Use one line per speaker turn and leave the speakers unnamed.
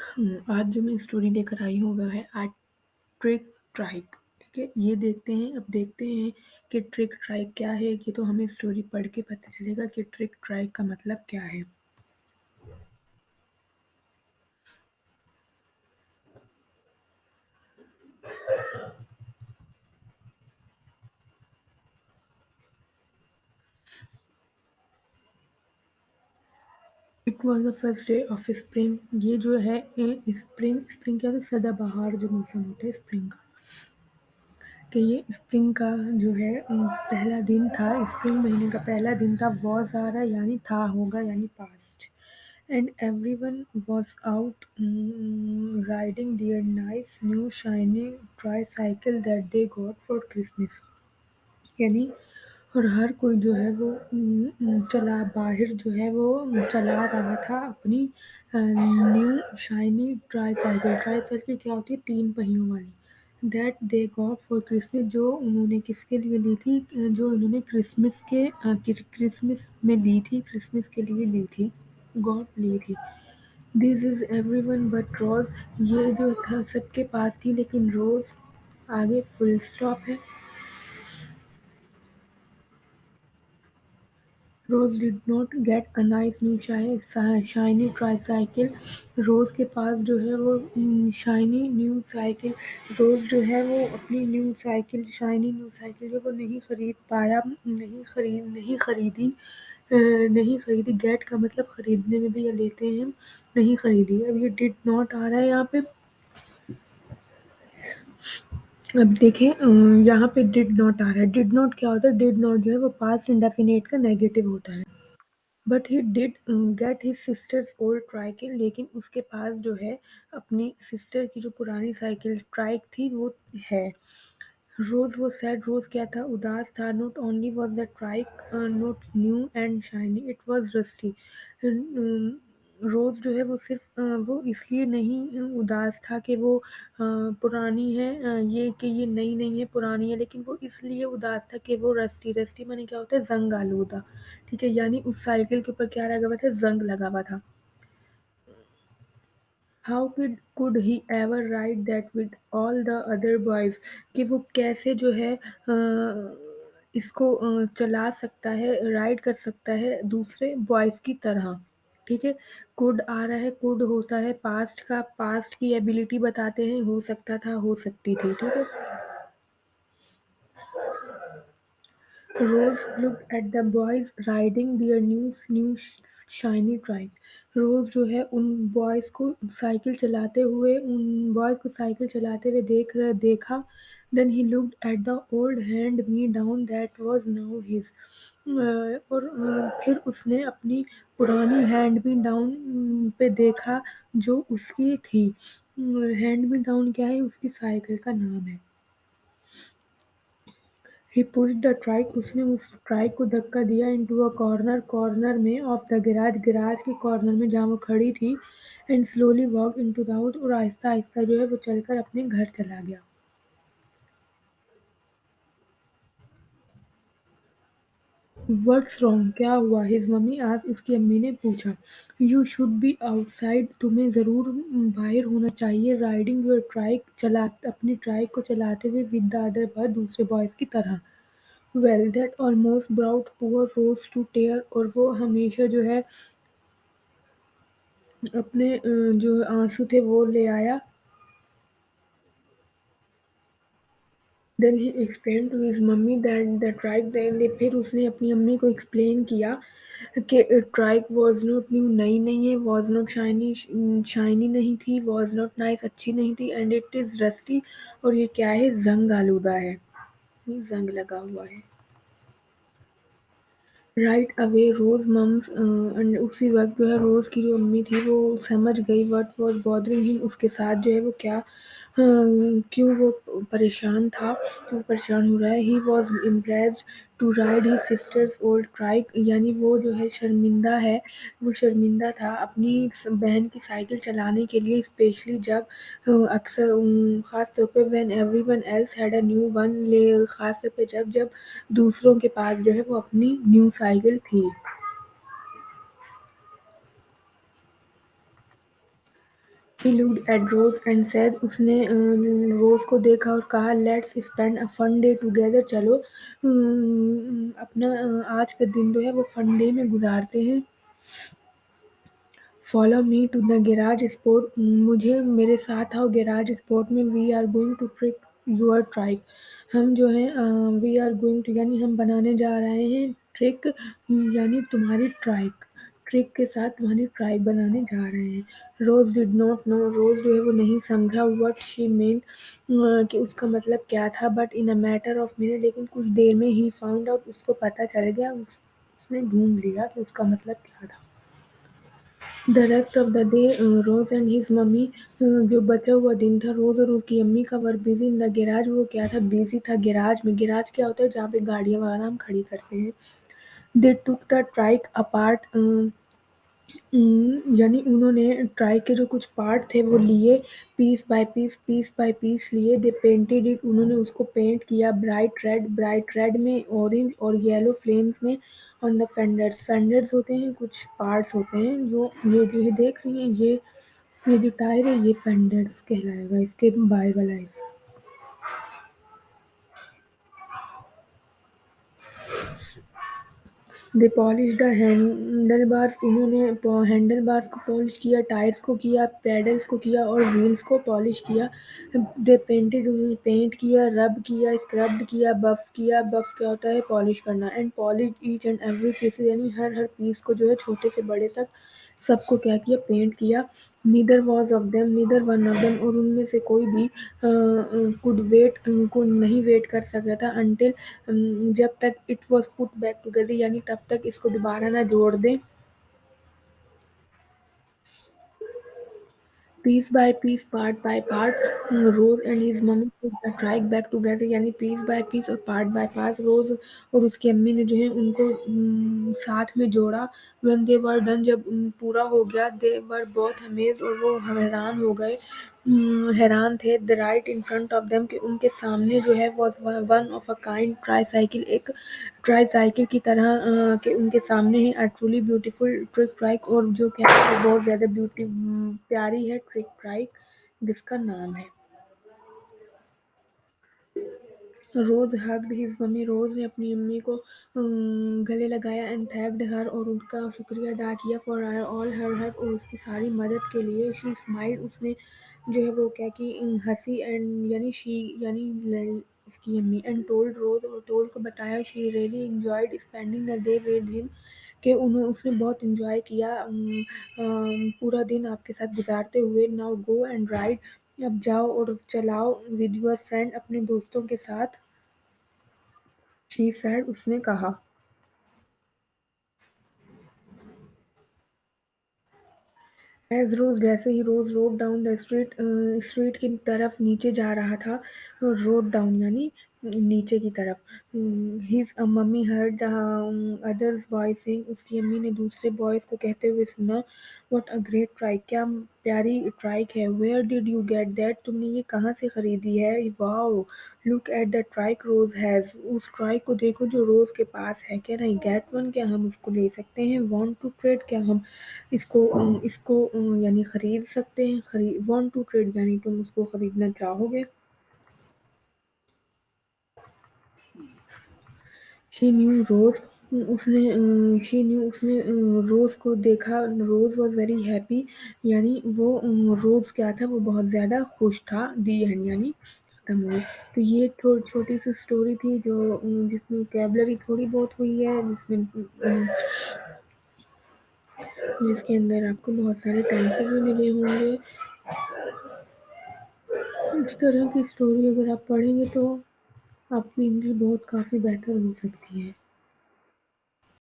आज जो मैं स्टोरी लेकर आई हूँ वह है ट्रिक ट्राइक। ठीक है, ये देखते हैं कि ट्रिक ट्राइक क्या है। ये तो हमें स्टोरी पढ़ के पता चलेगा कि ट्रिक ट्राइक का मतलब क्या है। It was the first day of spring. ये जो है स्प्रिंग स्प्रिंग क्या होता है, सदाबहार जो मौसम होता है स्प्रिंग का। कि ये स्प्रिंग का जो है पहला दिन था, स्प्रिंग महीने का पहला दिन था। वॉज आ रहा है यानी था, होगा यानी past. And everyone was out riding their nice new shiny tricycle that they got for Christmas। यानी और हर कोई जो है वो चला बाहर जो है वो चला रहा था अपनी न्यू शाइनी ट्राईसाइकिल। ट्राईसाइकिल क्या होती है, 3 पहियों वाली। That they got for Christmas, जो उन्होंने किसके लिए ली थी, जो उन्होंने क्रिसमस में ली थी, क्रिसमस के लिए ली थी, गॉड ली थी। दिस इज एवरीवन बट रोज, ये जो था सबके पास थी लेकिन रोज आगे फुल स्टॉप है। Rose did not get a nice new shiny tricycle. Rose के पास जो है वो शाइनी न्यू साइकिल, रोज जो है वो अपनी new cycle, shiny new cycle जो वो नहीं खरीद पाया, नहीं खरीदी। गेट का मतलब खरीदने में भी ये लेते हैं, नहीं खरीदी। अब ये डिड नॉट आ रहा है यहाँ पे। अब देखें यहाँ पे डिड नॉट आ रहा है। डिड नॉट क्या होता है, डिड नॉट जो है वो पास्ट इंडेफिनिट का नेगेटिव होता है। But he did get his sister's old tricycle, लेकिन उसके पास जो है अपनी सिस्टर की जो पुरानी साइकिल ट्राइक थी वो है। रोज वो सैड, रोज क्या था, उदास था। Not only was the trike not new and shiny, it was rusty. Rose जो है वो सिर्फ वो इसलिए नहीं उदास था कि वो पुरानी है, ये कि ये नई नहीं है, पुरानी है, लेकिन वो इसलिए उदास था कि वो रस्टी, रस्टी माने क्या होता है, जंग आलूदा। ठीक है, यानी उस साइकिल के ऊपर क्या लगा हुआ था, जंग लगा हुआ था। How could he ever ride that with all the other boys, कि वो कैसे जो है इसको चला सकता है, राइड कर सकता है दूसरे बॉयज की तरह। ठीक है, कुड आ रहा है, कुड होता है पास्ट का, पास्ट की एबिलिटी बताते हैं, हो सकता था, हो सकती थी। ठीक है, Rose look at the boys riding their new shiny trike. Rose जो है उन बॉयज को साइकिल चलाते हुए, उन बॉयज को साइकिल चलाते हुए देखा। Then he looked at the old hand me down that was now his. और फिर उसने अपनी पुरानी हैंड मी डाउन पे देखा जो उसकी थी। हैंड मी डाउन क्या है, उसकी साइकिल का नाम है। He pushed the trike, उसने उस ट्राइक को धक्का दिया into a corner, कॉर्नर में ऑफ द गैराज, गैराज के कॉर्नर में जहाँ वो खड़ी थी। And slowly walk into the house, और आहिस्ता आहिस्ता जो है वो चलकर अपने घर चला गया। व्हाट्स रॉन्ग, क्या हुआ, हिज मम्मी आज, उसकी अम्मी ने पूछा। यू शुड बी आउटसाइड, तुम्हें ज़रूर बाहर होना चाहिए। राइडिंग योर ट्राइक, चला अपनी ट्राइक को चलाते हुए विद द अदर बॉय, दूसरे बॉयज़ की तरह। Well that almost brought poor Rose to tear, और वो हमेशा जो है अपने जो आंसू थे वो ले आया। Then he explain to his mummy that the trike, फिर उसने अपनी अम्मी को एक्सप्लेन किया कि ट्राइक वॉज नॉट न्यू, नई नहीं है, वॉज नॉट शाइनी, शाइनी नहीं थी, वॉज नॉट नाइस, अच्छी नहीं थी, एंड इट इज़ रस्टी, और ये क्या है, जंग आलूदा है, ये जंग लगा हुआ है। राइट अवे रोज मम्स, उसी वक्त जो है रोज की जो अम्मी थी वो समझ गई व्हाट वाज बॉदरिंग हिम, उसके साथ जो है वो क्या क्यों वो परेशान था, क्यों परेशान हो रहा है। He was impressed to ride his sister's old trike, यानी वो जो है शर्मिंदा है, वो शर्मिंदा था अपनी बहन की साइकिल चलाने के लिए, स्पेशली जब अक्सर ख़ास तौर पे when everyone else had a new one, ले ख़ास तौर पे जब जब दूसरों के पास जो है वो अपनी न्यू साइकिल थी। He looked at Rose and said, उसने रोज को देखा और कहा, let's spend a fun day together, चलो अपना आज का दिन जो है वो फन डे में गुजारते हैं। Follow me to the garage sport, मुझे मेरे साथ आओ गैराज स्पोर्ट में। We are going to trick your trike, हम जो है वी आर गोइंग टू यानी हम बनाने जा रहे हैं ट्रिक यानी तुम्हारी ट्राइक, ट्रिक के साथ तुम्हारी ट्राइक बनाने जा रहे हैं। रोज डिड नॉट नो, रोज जो है वो नहीं समझा व्हाट शी मीन, कि उसका मतलब क्या था। But in a matter of minute, लेकिन कुछ देर में ही फाउंड आउट, उसको पता चल गया, उसने ढूंढ लिया कि उसका मतलब क्या था। The rest of the day Rose and his mummy, जो बचा हुआ दिन था, रोज और उसकी अम्मी का वर बिजी इन द गैराज, वो क्या था, बिजी था गैराज में। गैराज क्या होता है, जहाँ पे गाड़ियां वगैरह हम खड़ी करते हैं। दे टुक द ट्राइक अपार्ट, यानी उन्होंने ट्राई के जो कुछ पार्ट थे वो लिए, पीस बाय पीस लिए। दे पेंटेड इट, उन्होंने उसको पेंट किया, ब्राइट रेड में, ऑरेंज और येलो फ्लेम्स में। ऑन द फेंडर्स, फेंडर्स होते हैं कुछ पार्ट्स होते हैं, जो ये देख रही हैं, ये जो टायर है ये फेंडर्स कहलाएगा इसके बाय वाला हिस्सा। दे पॉलिश द हैंडल बार्स, उन्होंने हैंडल बार्स को पॉलिश किया, टायर्स को किया, पेडल्स को किया और व्हील्स को पॉलिश किया। दे पेंटेड, उन्होंने पेंट किया, रब किया, स्क्रब्ड किया, किया। बफ क्या होता है, पॉलिश करना। And polish each and every piece, यानी हर हर पीस को जो है छोटे से बड़े तक सबको क्या किया, पेंट किया। Neither was of them, neither one of them, और उनमें से कोई भी कुड वेट, को नहीं वेट कर सकता था, अंटिल, जब तक it was put back together, यानी तब तक इसको दोबारा ना जोड़ दें। Piece by piece, part by part, Rose and his mummy put the trike back together, यानी पीस बाय पीस और पार्ट बाय पार्ट, रोज और उसकी अम्मी ने जो है उनको साथ में जोड़ा। व्हेन दे वर डन, जब पूरा हो गया, दे वर बोथ अमेज्ड, और वो हैरान हो गए, हैरान थे। The right in front of them, कि उनके सामने जो है was one of a kind tricycle, एक ट्राईसाइकिल की तरह, के उनके सामने है। ट्रूली ब्यूटीफुल ट्रिक ट्राइक, और जो क्या है वो बहुत ज़्यादा प्यारी है ट्रिक ट्राइक, जिसका नाम है। रोज हग्ड हिज मम्मी, रोज ने अपनी अम्मी को गले लगाया। एंड थैंक्ड हर, और उनका शुक्रिया अदा किया। फॉर ऑल हर हेल्प, और उसकी सारी मदद के लिए। शी स्माइल्ड, उसने जो है वो क्या की, हंसी। एंड यानी शी यानी उसकी अम्मी। एंड टोल्ड रोज, और टोल्ड को बताया, she really enjoyed spending the day with him, कि उसने बहुत इंजॉय किया पूरा दिन आपके साथ गुजारते हुए। नाउ गो एंड राइड, अब जाओ और चलाओ, विद योर फ्रेंड, अपने दोस्तों के साथ। शी सैड, उसने कहा। एज रोज, जैसे ही Rose rode down the street, street की तरफ नीचे जा रहा था। रोड डाउन यानी नीचे की तरफ। His mummy heard the others boy sing, उसकी अम्मी ने दूसरे बॉयज को कहते हुए सुना। व्हाट अ ग्रेट ट्राइक, क्या प्यारी ट्राइक है। Where did you get that, तुमने ये कहाँ से खरीदी है। Wow, look at the trike Rose has, उस ट्राइक को देखो जो रोज के पास है। कैन आई गेट वन, क्या हम उसको ले सकते हैं। वांट टू ट्रेड, क्या हम इसको यानी खरीद सकते हैं। वांट टू ट्रेड यानी तुम उसको खरीदना चाहोगे। She knew Rose, she knew, उसने रोज को देखा। रोज वॉज वेरी हैप्पी, यानी वो रोज क्या था, वो बहुत ज़्यादा खुश था। दी एंड यानी खत्म हुई। तो ये छोटी सी स्टोरी थी, जो जिसमें कैबलरी थोड़ी बहुत हुई है, जिसके अंदर आपको बहुत सारे टेंशन भी मिले होंगे। इस तरह की स्टोरी अगर आप पढ़ेंगे तो आपकी इंग्लिश बहुत काफ़ी बेहतर हो सकती है।